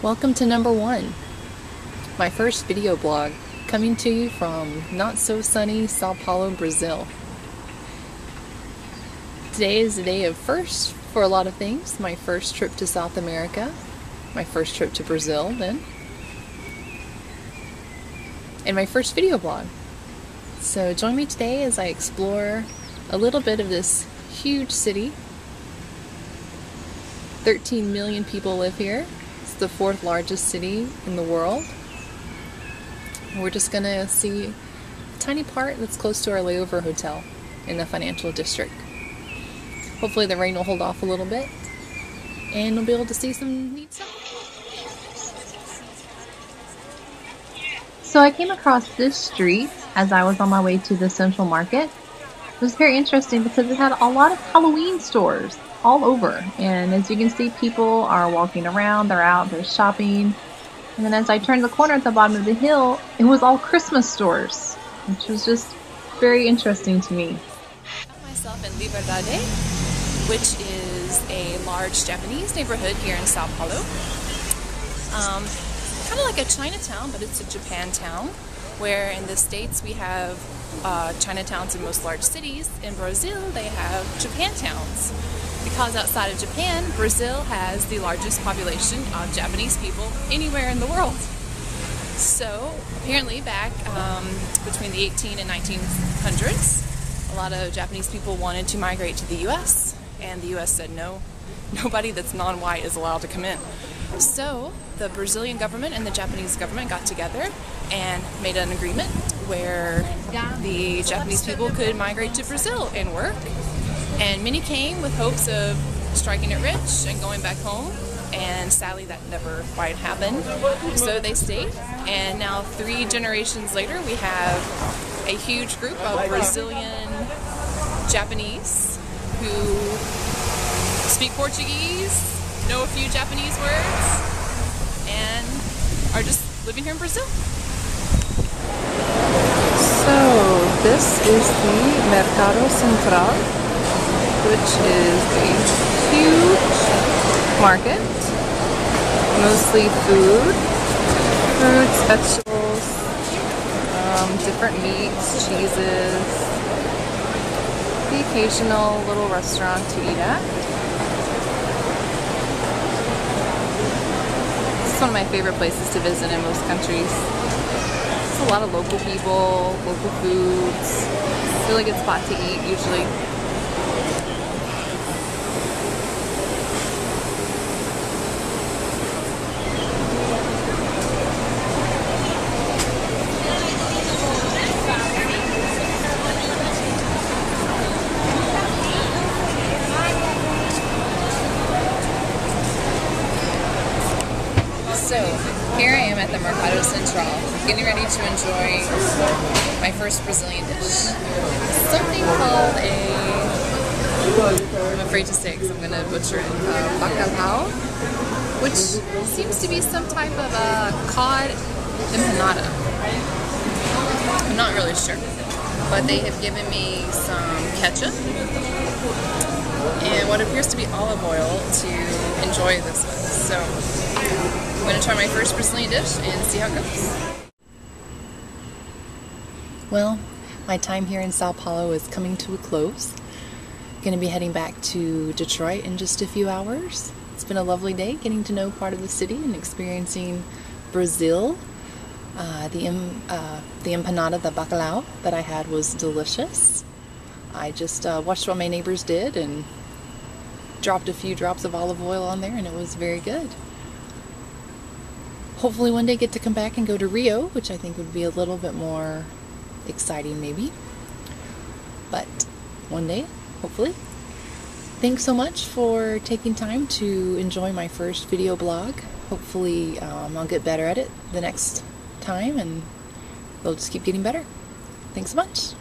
Welcome to number 1, my first video blog, coming to you from not so sunny Sao Paulo, Brazil. Today is the day of first for a lot of things. My first trip to South America, my first trip to Brazil then, and my first video blog. So join me today as I explore a little bit of this huge city. 13 million people live here. It's the 4th largest city in the world. And we're just gonna see a tiny part that's close to our layover hotel in the financial district. Hopefully the rain will hold off a little bit and we'll be able to see some neat stuff. So I came across this street as I was on my way to the Central Market. It was very interesting because it had a lot of Halloween stores all over, and as you can see, people are walking around, they're out, they're shopping. And then as I turned the corner at the bottom of the hill, it was all Christmas stores, which was just very interesting to me. I found myself in Liberdade, which is a large Japanese neighborhood here in Sao Paulo. Kind of like a Chinatown, but it's a Japan town, where in the States we have Chinatowns in most large cities. In Brazil, they have Japantowns. Because outside of Japan, Brazil has the largest population of Japanese people anywhere in the world. So apparently back between the 18 and 1900s, a lot of Japanese people wanted to migrate to the US, and the US said no, nobody that's non-white is allowed to come in. So the Brazilian government and the Japanese government got together and made an agreement where the Japanese people could migrate to Brazil and work. And many came with hopes of striking it rich and going back home, and sadly that never quite happened. So they stayed, and now 3 generations later we have a huge group of Brazilian Japanese who speak Portuguese, know a few Japanese words, and are just living here in Brazil. So this is the Mercado Central, which is a huge market, mostly food, fruits, vegetables, different meats, cheeses, the occasional little restaurant to eat at. This is one of my favorite places to visit in most countries. There's a lot of local people, local foods, really good spot to eat usually. So, here I am at the Mercado Central, getting ready to enjoy my first Brazilian dish. Something called I'm afraid to say it because I'm going to butcher it, bacalhau, which seems to be some type of a cod empanada. I'm not really sure, but they have given me some ketchup and what appears to be olive oil to enjoy this with. So I'm going to try my first Brazilian dish and see how it goes. Well, my time here in Sao Paulo is coming to a close. I'm going to be heading back to Detroit in just a few hours. It's been a lovely day getting to know part of the city and experiencing Brazil. The empanada, the bacalhau that I had was delicious. I just watched what my neighbors did and dropped a few drops of olive oil on there, and it was very good. Hopefully one day get to come back and go to Rio, which I think would be a little bit more exciting maybe. But one day, hopefully. Thanks so much for taking time to enjoy my first video blog. Hopefully I'll get better at it the next time and they'll just keep getting better. Thanks so much.